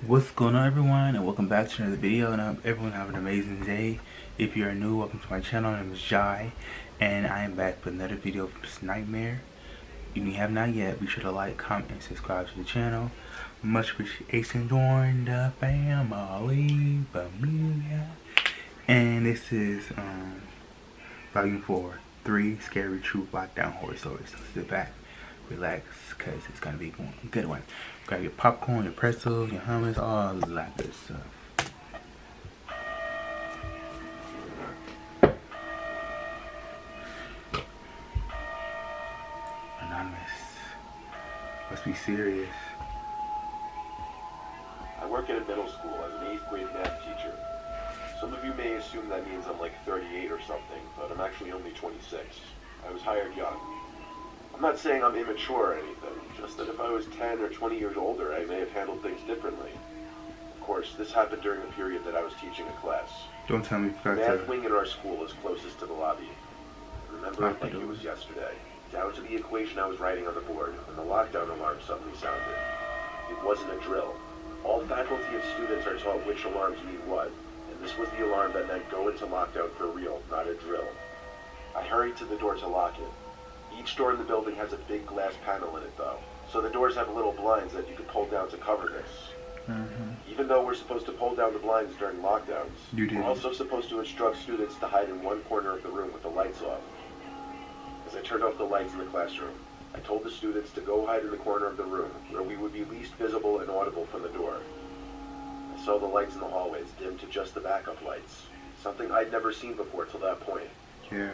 What's going on, everyone, and welcome back to another video, and I hope everyone have an amazing day. If you are new, welcome to my channel. My name is Jai, and I am back with another video from Mr.Nightmare. If you have not yet, be sure to like, comment, and subscribe to the channel. Much appreciation. Join the family, familia. And this is volume 4, 3 Scary True Lockdown Horror Stories. So sit back, relax, because it's going to be a good one. Grab your popcorn, your pretzels, your hummus, all that good stuff. Anonymous. Must be serious. I work at a middle school as an 8th grade math teacher. Some of you may assume that means I'm like 38 or something, but I'm actually only 26. I was hired young. I'm not saying I'm immature or anything, just that if I was 10 or 20 years older, I may have handled things differently. Of course, this happened during the period that I was teaching a class. Don't tell me you The forgot math wing in our school is closest to the lobby. I remember it like it was yesterday, down to the equation I was writing on the board, when the lockdown alarm suddenly sounded. It wasn't a drill. All faculty and students are taught which alarms mean what, and this was the alarm that meant go into lockdown for real, not a drill. I hurried to the door to lock it. Each door in the building has a big glass panel in it though, so the doors have little blinds that you can pull down to cover this. Even though we're supposed to pull down the blinds during lockdowns, we're also supposed to instruct students to hide in one corner of the room with the lights off. As I turned off the lights in the classroom, I told the students to go hide in the corner of the room where we would be least visible and audible from the door. I saw the lights in the hallways dim to just the backup lights, something I'd never seen before till that point. Yeah.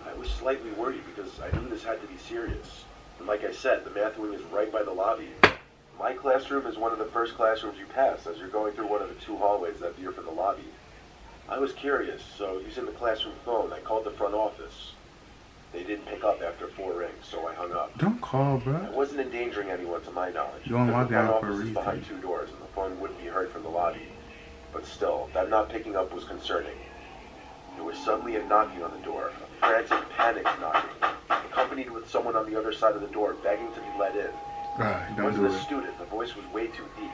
I was slightly worried because I knew this had to be serious. And like I said, the math wing is right by the lobby. My classroom is one of the first classrooms you pass as you're going through one of the 2 hallways that veer from the lobby. I was curious, so using the classroom phone, I called the front office. They didn't pick up after 4 rings, so I hung up. Don't call, bro. I wasn't endangering anyone to my knowledge. You're on lockdown for a reason. The front office is behind 2 doors, and the phone wouldn't be heard from the lobby. But still, that not picking up was concerning. There was suddenly a knocking on the door, a frantic, panicked knocking, accompanied with someone on the other side of the door begging to be let in. It wasn't a student, the voice was way too deep.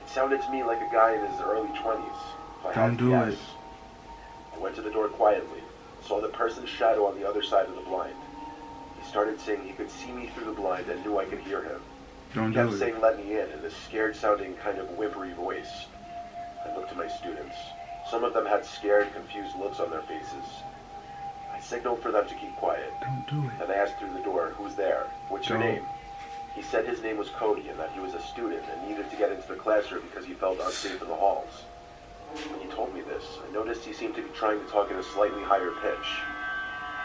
It sounded to me like a guy in his early 20s. Don't do it. I went to the door quietly, saw the person's shadow on the other side of the blind. He started saying he could see me through the blind and knew I could hear him. Don't He do kept it. saying let me in this scared-sounding kind of whimpery voice. I looked at my students. Some of them had scared, confused looks on their faces. I signaled for them to keep quiet. Don't do it. Then I asked through the door, who's there? What's your Don't. name? He said his name was Cody and that he was a student and needed to get into the classroom because he felt unsafe in the halls. When he told me this, I noticed he seemed to be trying to talk in a slightly higher pitch.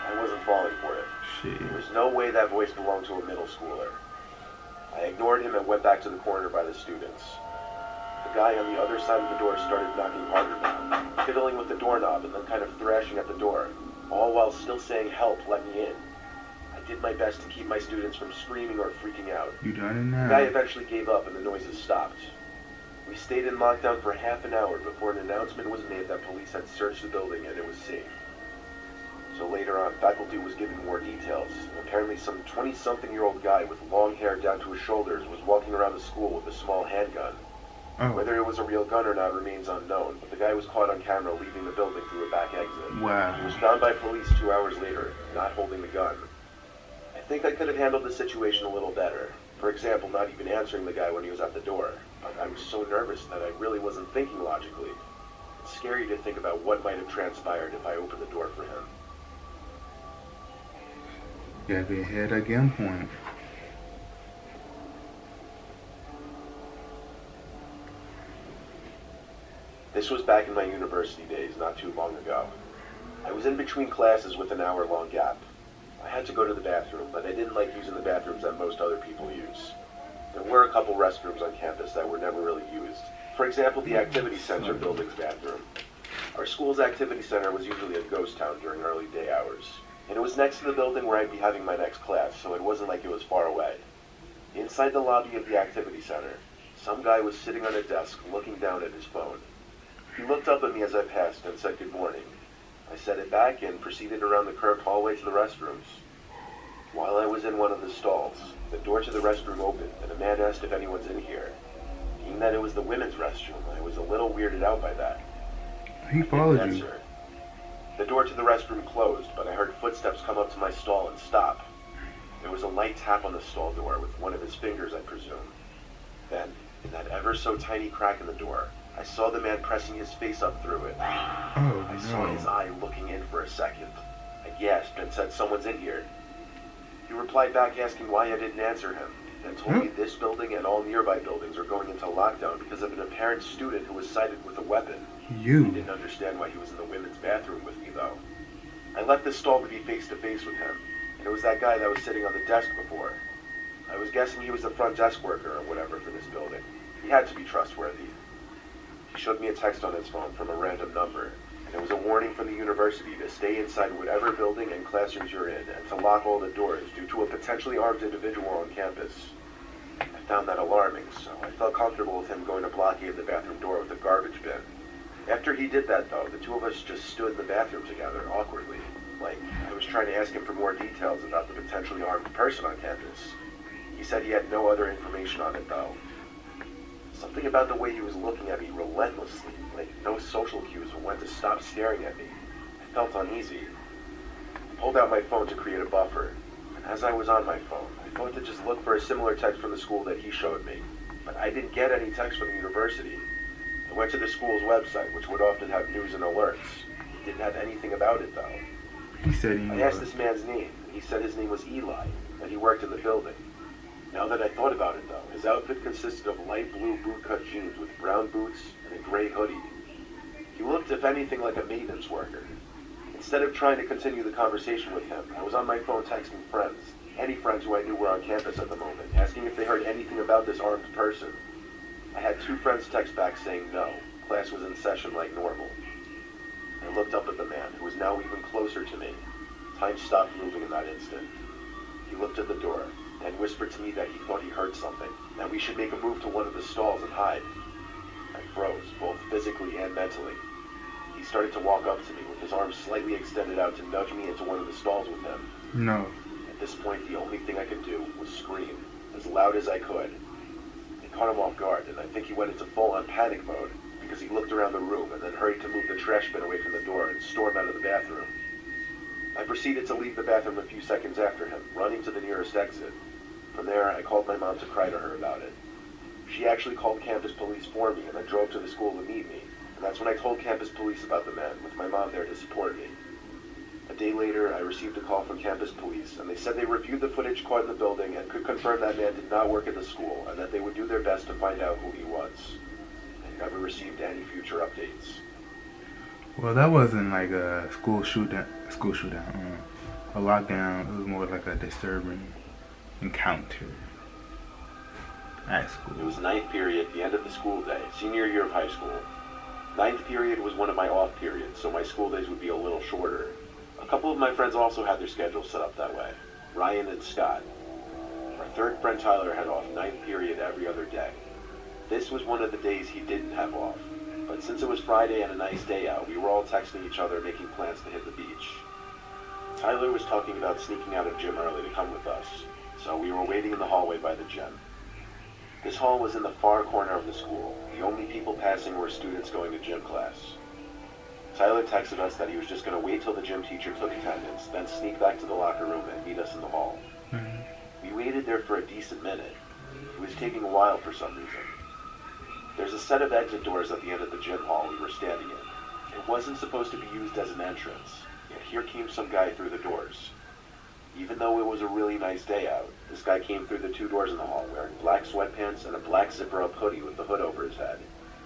I wasn't falling for it. Shit. There was no way that voice belonged to a middle schooler. I ignored him and went back to the corner by the students. The guy on the other side of the door started knocking harder now, fiddling with the doorknob and then kind of thrashing at the door, all while still saying, help, let me in. I did my best to keep my students from screaming or freaking out. You done it now? The guy eventually gave up and the noises stopped. We stayed in lockdown for half an hour before an announcement was made that police had searched the building and it was safe. So later on, faculty was giving more details. Apparently some 20-something-year-old guy with long hair down to his shoulders was walking around the school with a small handgun. Whether it was a real gun or not remains unknown, but the guy was caught on camera leaving the building through a back exit. Wow. He was found by police 2 hours later, not holding the gun. I think I could have handled the situation a little better. For example, not even answering the guy when he was at the door. But I was so nervous that I really wasn't thinking logically. It's scary to think about what might have transpired if I opened the door for him. You gotta be ahead at gunpoint. This was back in my university days, not too long ago. I was in between classes with an hour-long gap. I had to go to the bathroom, but I didn't like using the bathrooms that most other people use. There were a couple restrooms on campus that were never really used. For example, the activity center building's bathroom. Our school's activity center was usually a ghost town during early day hours. And it was next to the building where I'd be having my next class, so it wasn't like it was far away. Inside the lobby of the activity center, some guy was sitting on a desk looking down at his phone. He looked up at me as I passed and said good morning. I set it back and proceeded around the curved hallway to the restrooms. While I was in one of the stalls, the door to the restroom opened and a man asked if anyone's in here. Being that that it was the women's restroom. I was a little weirded out by that. He followed you. The door to the restroom closed, but I heard footsteps come up to my stall and stop. There was a light tap on the stall door with one of his fingers, I presume. Then, in that ever so tiny crack in the door, I saw the man pressing his face up through it. I saw his eye looking in for a second. I gasped and said, "Someone's in here." He replied back asking why I didn't answer him, and told me this building and all nearby buildings are going into lockdown because of an apparent student who was sighted with a weapon. He didn't understand why he was in the women's bathroom with me, though. I left the stall to be face-to-face with him, and it was that guy that was sitting on the desk before. I was guessing he was the front desk worker or whatever for this building. He had to be trustworthy. He showed me a text on his phone from a random number, and it was a warning from the university to stay inside whatever building and classrooms you're in and to lock all the doors due to a potentially armed individual on campus. I found that alarming, so I felt comfortable with him going to blockade the bathroom door with a garbage bin. After he did that, though, the two of us just stood in the bathroom together awkwardly, like I was trying to ask him for more details about the potentially armed person on campus. He said he had no other information on it, though. Something about the way he was looking at me relentlessly, like no social cues or when to stop staring at me. I felt uneasy. I pulled out my phone to create a buffer, and as I was on my phone, I thought to just look for a similar text from the school that he showed me, but I didn't get any text from the university. I went to the school's website, which would often have news and alerts. It didn't have anything about it, though. I asked this man's name, and he said his name was Eli, and he worked in the building. Now that I thought about it, though, his outfit consisted of light blue bootcut jeans with brown boots and a gray hoodie. He looked, if anything, like a maintenance worker. Instead of trying to continue the conversation with him, I was on my phone texting friends, any friends who I knew were on campus at the moment, asking if they heard anything about this armed person. I had 2 friends text back saying no, class was in session like normal. I looked up at the man, who was now even closer to me. Time stopped moving in that instant. He looked at the door, and whispered to me that he thought he heard something, that we should make a move to one of the stalls and hide. I froze, both physically and mentally. He started to walk up to me with his arms slightly extended out to nudge me into one of the stalls with him. No. At this point, the only thing I could do was scream, as loud as I could. It caught him off guard, and I think he went into full-on panic mode, because he looked around the room and then hurried to move the trash bin away from the door and storm out of the bathroom. I proceeded to leave the bathroom a few seconds after him, running to the nearest exit. From there, I called my mom to cry to her about it. She actually called campus police for me and then drove to the school to meet me, and that's when I told campus police about the man, with my mom there to support me. A day later, I received a call from campus police, and they said they reviewed the footage caught in the building and could confirm that man did not work at the school, and that they would do their best to find out who he was. I never received any future updates. Well, that wasn't like a school shooting, a lockdown. It was more like a disturbing encounter at school. It was ninth period, the end of the school day, senior year of high school. Ninth period was one of my off periods, so my school days would be a little shorter. A couple of my friends also had their schedules set up that way, Ryan and Scott. Our third friend Tyler had off ninth period every other day. This was one of the days he didn't have off, but since it was Friday and a nice day out, we were all texting each other making plans to hit the beach. Tyler was talking about sneaking out of gym early to come with us, so we were waiting in the hallway by the gym. This hall was in the far corner of the school. The only people passing were students going to gym class. Tyler texted us that he was just going to wait till the gym teacher took attendance, then sneak back to the locker room and meet us in the hall. We waited there for a decent minute. It was taking a while for some reason. There's a set of exit doors at the end of the gym hall we were standing in. It wasn't supposed to be used as an entrance, yet here came some guy through the doors. Even though it was a really nice day out, this guy came through the 2 doors in the hall wearing black sweatpants and a black zipper-up hoodie with the hood over his head.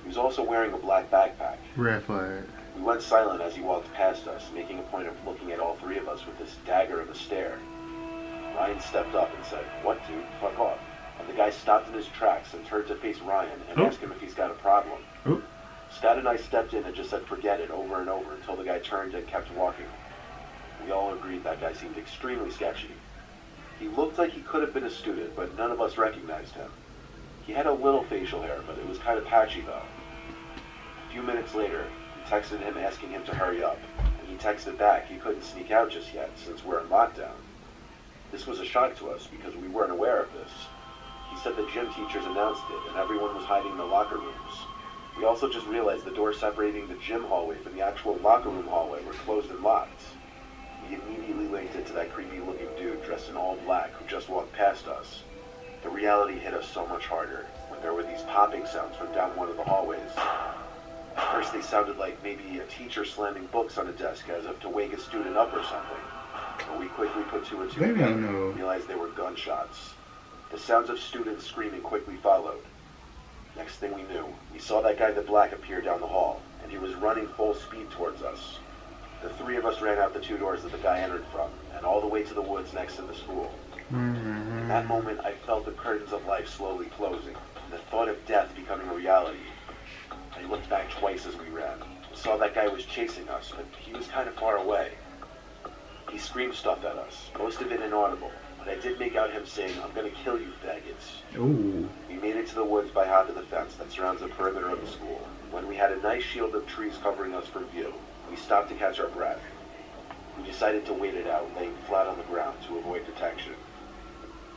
He was also wearing a black backpack. Red flag. We went silent as he walked past us, making a point of looking at all 3 of us with this dagger of a stare. Ryan stepped up and said, "What, dude? Fuck off." And the guy stopped in his tracks and turned to face Ryan and asked him if he's got a problem. Scott and I stepped in and just said forget it over and over until the guy turned and kept walking. We all agreed that guy seemed extremely sketchy. He looked like he could have been a student, but none of us recognized him. He had a little facial hair, but it was kind of patchy though. A few minutes later, we texted him asking him to hurry up, and he texted back he couldn't sneak out just yet since we're in lockdown. This was a shock to us because we weren't aware of this. He said the gym teachers announced it and everyone was hiding in the locker rooms. We also just realized the doors separating the gym hallway from the actual locker room hallway were closed and locked. We immediately linked it to that creepy-looking dude dressed in all black who just walked past us. The reality hit us so much harder when there were these popping sounds from down one of the hallways. At first they sounded like maybe a teacher slamming books on a desk as if to wake a student up or something. But we quickly put two and two together and realized they were gunshots. The sounds of students screaming quickly followed. Next thing we knew, we saw that guy in the black appear down the hall, and he was running full speed towards us. The three of us ran out the two doors that the guy entered from, and all the way to the woods next to the school. In that moment, I felt the curtains of life slowly closing, and the thought of death becoming a reality. I looked back twice as we ran. Saw that guy was chasing us, but he was kind of far away. He screamed stuff at us, most of it inaudible, but I did make out him saying, "I'm gonna kill you, faggots." Ooh. We made it to the woods by half of the fence that surrounds the perimeter of the school. When we had a nice shield of trees covering us from view, we stopped to catch our breath. We decided to wait it out, laying flat on the ground to avoid detection.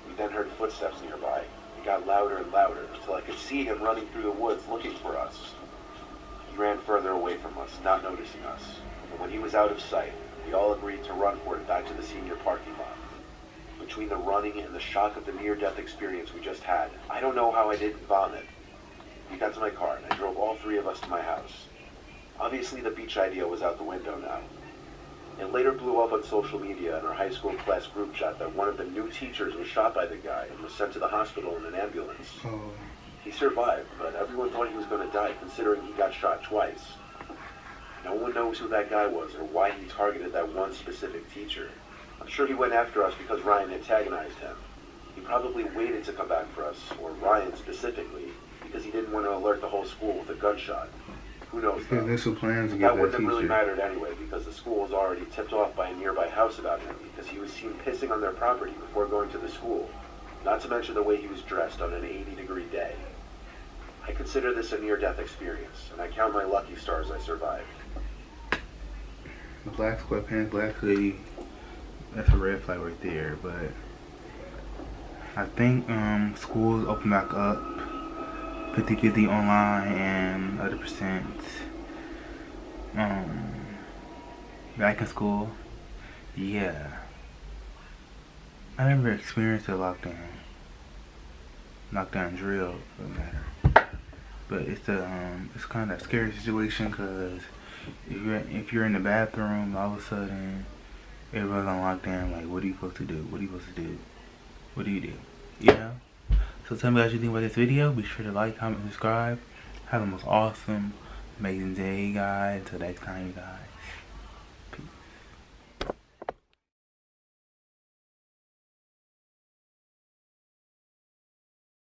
We then heard footsteps nearby. It got louder and louder, until I could see him running through the woods looking for us. He ran further away from us, not noticing us. And when he was out of sight, we all agreed to run for it back to the senior parking lot. Between the running and the shock of the near-death experience we just had, I don't know how I didn't vomit. We got to my car, and I drove all three of us to my house. Obviously, the beach idea was out the window now. It later blew up on social media in our high school class group chat that one of the new teachers was shot by the guy and was sent to the hospital in an ambulance. Oh. He survived, but everyone thought he was going to die considering he got shot twice. No one knows who that guy was or why he targeted that one specific teacher. I'm sure he went after us because Ryan antagonized him. He probably waited to come back for us, or Ryan specifically, because he didn't want to alert the whole school with a gunshot. Who knows though? Initial plans to get That that wouldn't have really teacher. mattered anyway because the school was already tipped off by a nearby house about him because he was seen pissing on their property before going to the school. Not to mention the way he was dressed on an 80-degree day. I consider this a near-death experience, and I count my lucky stars I survived. The black sweatpants, black hoodie. That's a red flag right there, but I think schools open back up 50-50 online and other percent back in school. Yeah, I never experienced a lockdown drill for that matter, but it's it's kind of a scary situation because if you're in the bathroom, all of a sudden everyone's on lockdown. Like, what are you supposed to do? What are you supposed to do? What do you do? You know? So tell me what you think about this video. Be sure to like, comment, and subscribe. Have the most awesome, amazing day, guys. Until next time, you guys.